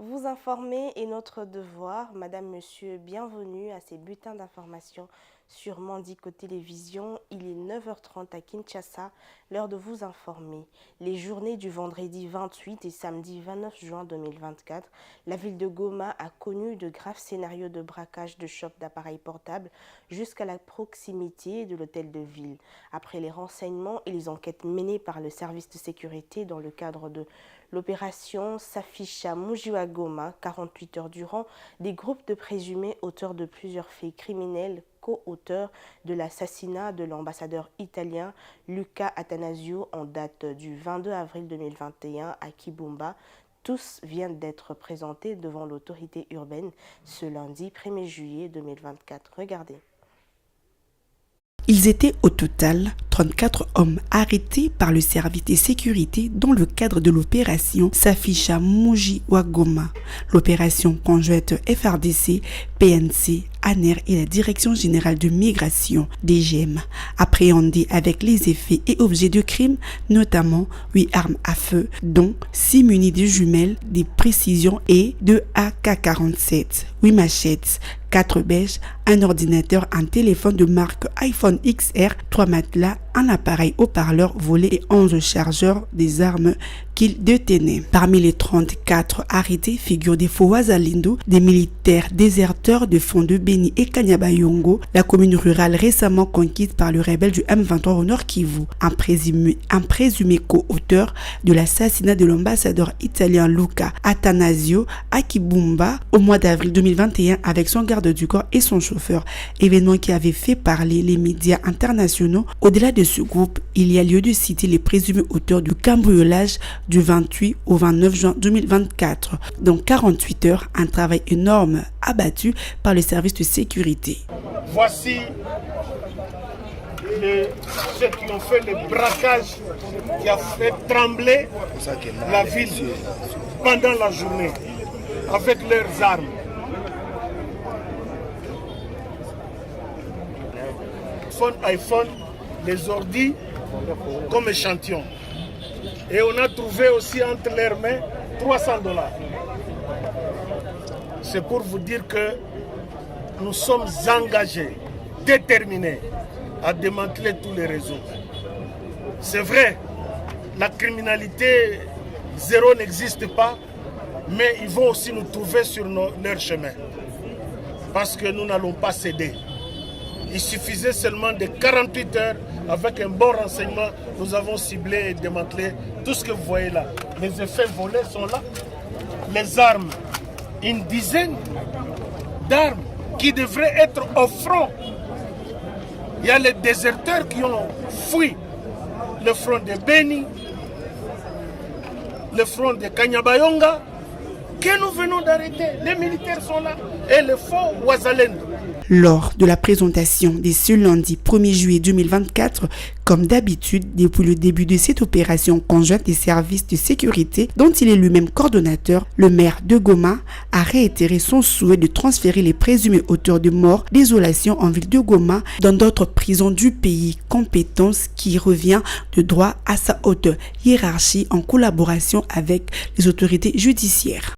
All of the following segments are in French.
Vous informer est notre devoir. Madame, Monsieur, bienvenue à ces bulletins d'information sur Mandico Télévision. Il est 9h30 à Kinshasa, l'heure de vous informer. Les journées du vendredi 28 et samedi 29 juin 2024, la ville de Goma a connu de graves scénarios de braquage de shops d'appareils portables jusqu'à la proximité de l'hôtel de ville. Après les renseignements et les enquêtes menées par le service de sécurité dans le cadre de l'opération s'afficha Mujiwa Goma, 48 heures durant, des groupes de présumés auteurs de plusieurs faits criminels, co-auteurs de l'assassinat de l'ambassadeur italien Luca Attanasio en date du 22 avril 2021 à Kibumba. Tous viennent d'être présentés devant l'autorité urbaine ce lundi 1er juillet 2024. Regardez. Ils étaient au total 34 hommes arrêtés par le service de sécurité dans le cadre de l'opération Safisha Mujiwa Goma. L'opération conjointe FRDC, PNC, ANER et la Direction générale de migration, DGM, appréhendée avec les effets et objets de crime, notamment 8 armes à feu, dont 6 munies de jumelles, des précisions et 2 AK-47, 8 machettes, 4 bêches, un ordinateur, un téléphone de marque iPhone XR, 3 matelas, un appareil haut-parleur volé et 11 chargeurs des armes qu'il détenait. Parmi les 34 arrêtés figurent des faux Wazalendo, des militaires déserteurs de fond de Beni et Kanyabayongo, la commune rurale récemment conquise par le rebelle du M23 au Nord Kivu, un présumé co-auteur de l'assassinat de l'ambassadeur italien Luca Attanasio à Kibumba au mois d'avril 2021 avec son garde du corps et son chauffeur, événement qui avait fait parler les médias internationaux. Au-delà de ce groupe, il y a lieu de citer les présumés auteurs du cambriolage du 28 au 29 juin 2024. Dans 48 heures, un travail énorme abattu par le service de sécurité. Voici ceux qui ont fait le braquage qui a fait trembler la ville pendant la journée avec leurs armes. iPhone, les ordi comme échantillon. Et on a trouvé aussi entre leurs mains $300. C'est pour vous dire que nous sommes engagés, déterminés à démanteler tous les réseaux. C'est vrai, la criminalité zéro n'existe pas, mais ils vont aussi nous trouver sur leur chemin. Parce que nous n'allons pas céder. Il suffisait seulement de 48 heures, avec un bon renseignement, nous avons ciblé et démantelé tout ce que vous voyez là. Les effets volés sont là. Les armes, une dizaine d'armes qui devraient être au front. Il y a les déserteurs qui ont fui le front de Beni, le front de Kanyabayonga, que nous venons d'arrêter. Les militaires sont là et le faux Wazalendo. Lors de la présentation de ce lundi 1er juillet 2024, comme d'habitude, depuis le début de cette opération conjointe des services de sécurité dont il est lui-même coordonnateur, le maire de Goma a réitéré son souhait de transférer les présumés auteurs de morts d'isolation en ville de Goma dans d'autres prisons du pays, compétence qui revient de droit à sa haute hiérarchie en collaboration avec les autorités judiciaires.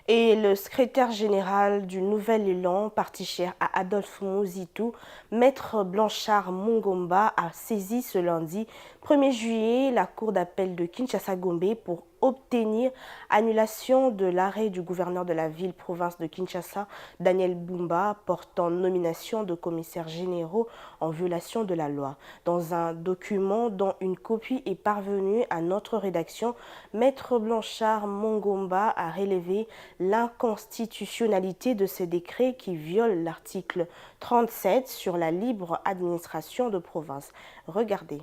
Et le secrétaire général du Nouvel Élan, parti cher à Adolphe Mouzitou, Maître Blanchard Mungomba, a saisi ce lundi 1er juillet la cour d'appel de Kinshasa-Gombe pour obtenir annulation de l'arrêt du gouverneur de la ville-province de Kinshasa, Daniel Bumba, portant nomination de commissaires généraux en violation de la loi. Dans un document dont une copie est parvenue à notre rédaction, Maître Blanchard Mungomba a relevé l'inconstitutionnalité de ce décret qui viole l'article 37 sur la libre administration de province. Regardez.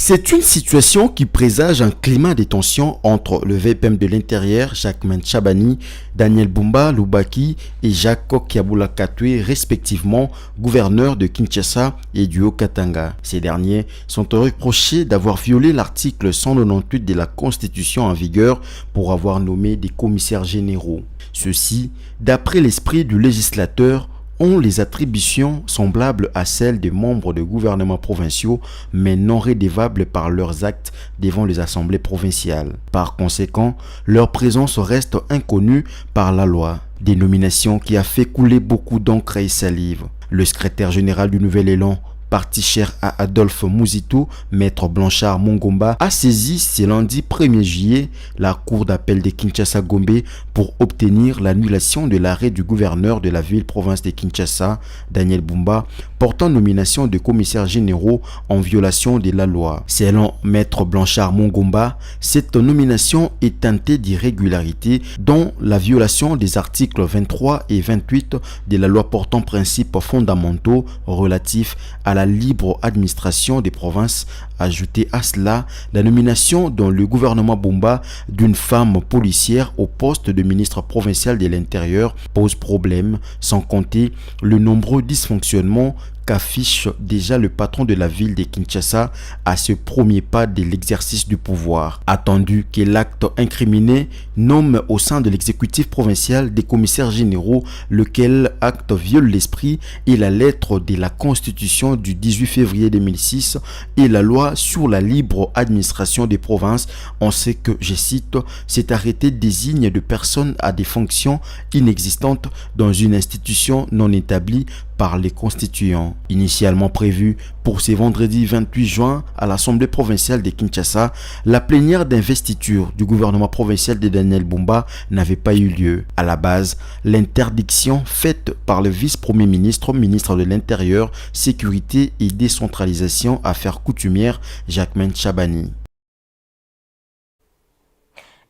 C'est une situation qui présage un climat de tension entre le VPM de l'Intérieur, Jacquemain Chabani, Daniel Bumba Lubaki et Jacques Kiabula Katwe, respectivement gouverneurs de Kinshasa et du Haut-Katanga. Ces derniers sont reprochés d'avoir violé l'article 198 de la Constitution en vigueur pour avoir nommé des commissaires généraux. Ceci, d'après l'esprit du législateur, ont les attributions semblables à celles des membres de gouvernements provinciaux, mais non rédevables par leurs actes devant les assemblées provinciales. Par conséquent, leur présence reste inconnue par la loi. Des nominations qui a fait couler beaucoup d'encre et salive. Le secrétaire général du Nouvel Élan, parti cher à Adolphe Mouzito, maître Blanchard Mongomba, a saisi ce lundi 1er juillet la cour d'appel de Kinshasa-Gombe pour obtenir l'annulation de l'arrêt du gouverneur de la ville-province de Kinshasa, Daniel Bumba, portant nomination de commissaires généraux en violation de la loi. Selon maître Blanchard Mongomba, cette nomination est teintée d'irrégularités, dont la violation des articles 23 et 28 de la loi portant principes fondamentaux relatifs à la libre administration des provinces. Ajouté à cela, la nomination dans le gouvernement Bumba d'une femme policière au poste de ministre provincial de l'Intérieur pose problème, sans compter le nombreux dysfonctionnements qu'affiche déjà le patron de la ville de Kinshasa à ce premier pas de l'exercice du pouvoir. Attendu que l'acte incriminé nomme au sein de l'exécutif provincial des commissaires généraux, lequel acte viole l'esprit et la lettre de la Constitution du 18 février 2006 et la loi sur la libre administration des provinces, on sait que, je cite, cet arrêté désigne de personnes à des fonctions inexistantes dans une institution non établie par les constituants. Initialement prévu pour ce vendredi 28 juin à l'Assemblée provinciale de Kinshasa, la plénière d'investiture du gouvernement provincial de Daniel Bumba n'avait pas eu lieu. À la base, l'interdiction faite par le vice-premier ministre, ministre de l'Intérieur, Sécurité et Décentralisation, Affaires coutumières, Jacquemain Chabani.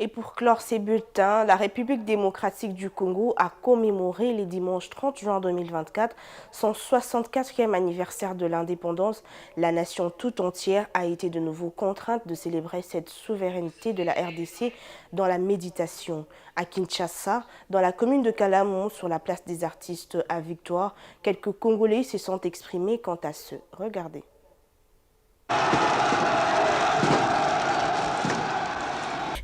Et pour clore ces bulletins, la République démocratique du Congo a commémoré le dimanche 30 juin 2024 son 64e anniversaire de l'indépendance. La nation tout entière a été de nouveau contrainte de célébrer cette souveraineté de la RDC dans la méditation. À Kinshasa, dans la commune de Kalamon, sur la place des artistes à Victoire, quelques Congolais se sont exprimés quant à ce. Regardez.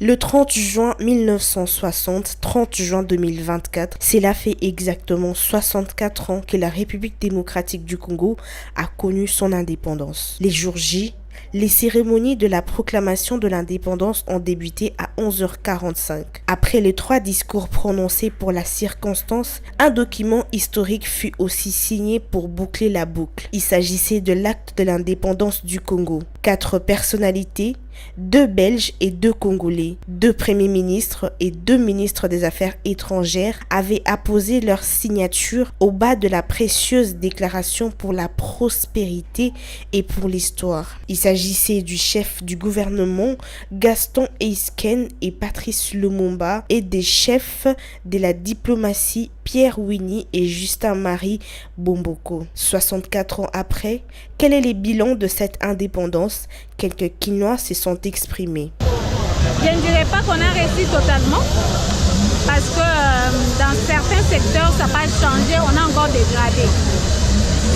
Le 30 juin 1960, 30 juin 2024, cela fait exactement 64 ans que la République démocratique du Congo a connu son indépendance. Les jours J, les cérémonies de la proclamation de l'indépendance ont débuté à 11h45. Après les 3 discours prononcés pour la circonstance, un document historique fut aussi signé pour boucler la boucle. Il s'agissait de l'acte de l'indépendance du Congo. 4 personnalités, 2 Belges et 2 Congolais, 2 premiers ministres et 2 ministres des Affaires étrangères avaient apposé leur signature au bas de la précieuse déclaration pour la prospérité et pour l'histoire. Il s'agissait du chef du gouvernement Gaston Eisken et Patrice Lumumba et des chefs de la diplomatie Pierre Winnie et Justin-Marie Bomboko. 64 ans après, quel est le bilan de cette indépendance? Quelques Quinois se sont exprimés. Je ne dirais pas qu'on a réussi totalement, parce que dans certains secteurs, ça n'a pas changé, on a encore dégradé.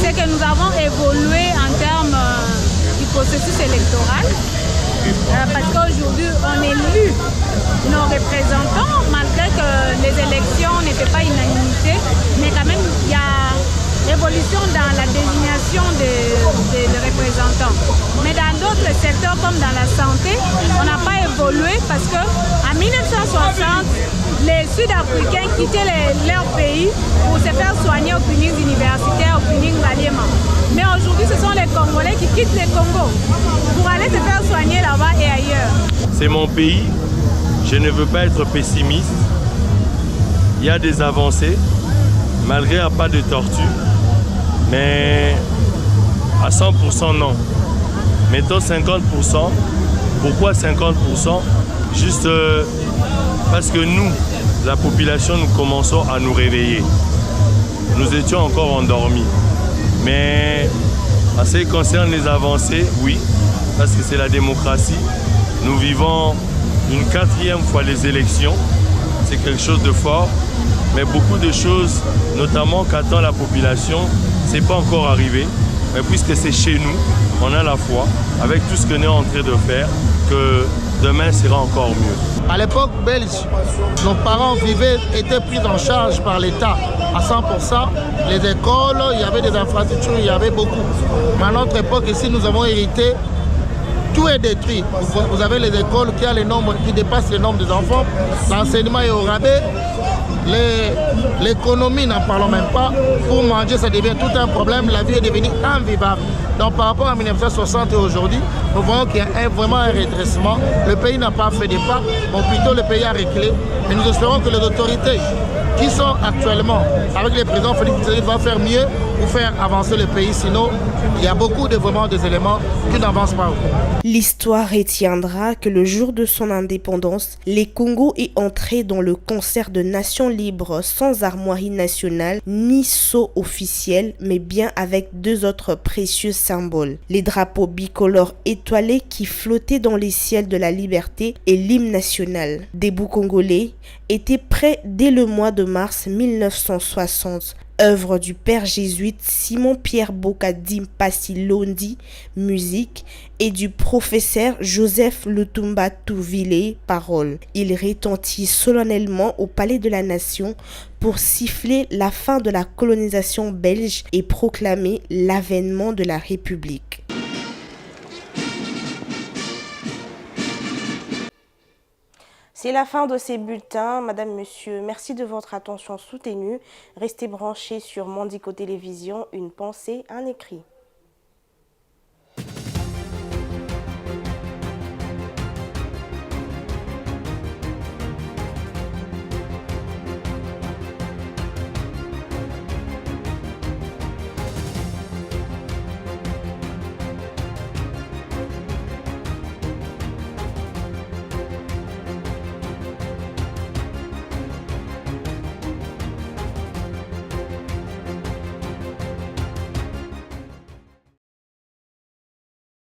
C'est que nous avons évolué en termes du processus électoral, parce qu'aujourd'hui, on élit nos représentants, malgré que les élections n'étaient pas unanimité, mais quand même, il y a évolution dans la désignation des représentants. Mais dans d'autres secteurs, comme dans la santé, on n'a pas évolué parce qu'en 1960, les Sud-Africains quittaient leur pays pour se faire soigner aux cliniques universitaires, aux cliniques Ngaliema. Mais aujourd'hui, ce sont les Congolais qui quittent le Congo pour aller se faire soigner là-bas et ailleurs. C'est mon pays, je ne veux pas être pessimiste. Il y a des avancées, malgré un pas de tortue. Mais à 100% non. Mettons 50%. Pourquoi 50%? Juste parce que nous, la population, nous commençons à nous réveiller. Nous étions encore endormis. Mais en ce qui concerne les avancées, oui, parce que c'est la démocratie. Nous vivons une 4e fois les élections. C'est quelque chose de fort. Mais beaucoup de choses, notamment qu'attend la population, c'est pas encore arrivé. Mais puisque c'est chez nous, on a la foi, avec tout ce que nous sommes en train de faire, que demain sera encore mieux. À l'époque belge, nos parents étaient pris en charge par l'État à 100%. Les écoles, il y avait des infrastructures, il y avait beaucoup. Mais à notre époque, ici, nous avons hérité. Tout est détruit. Vous avez les écoles qui dépassent le nombre des enfants. L'enseignement est au rabais. L'économie, n'en parlons même pas. Pour manger, ça devient tout un problème. La vie est devenue invivable. Donc par rapport à 1960 et aujourd'hui, nous voyons qu'il y a vraiment un redressement. Le pays n'a pas fait des pas, mais plutôt le pays a reculé. Et nous espérons que les autorités qui sont actuellement avec les présidents Félix Tshisekedi vont faire mieux pour faire avancer le pays. Sinon, il y a beaucoup des éléments qui n'avancent pas. L'histoire retiendra que le jour de son indépendance, les Congo est entré dans le concert de nations libres sans armoirie nationale ni sceau officiel, mais bien avec deux autres précieux symboles. Les drapeaux bicolores étoilés qui flottaient dans les ciels de la liberté et l'hymne national. Debout congolais était prêt dès le mois de mars 1960. Œuvre du père jésuite Simon-Pierre Bokadim Passi-Londi, musique, et du professeur Joseph Lutumba Touville, parole. Il retentit solennellement au Palais de la Nation pour siffler la fin de la colonisation belge et proclamer l'avènement de la République. C'est la fin de ces bulletins. Madame, Monsieur, merci de votre attention soutenue. Restez branchés sur Mandico Télévision, une pensée, un écrit.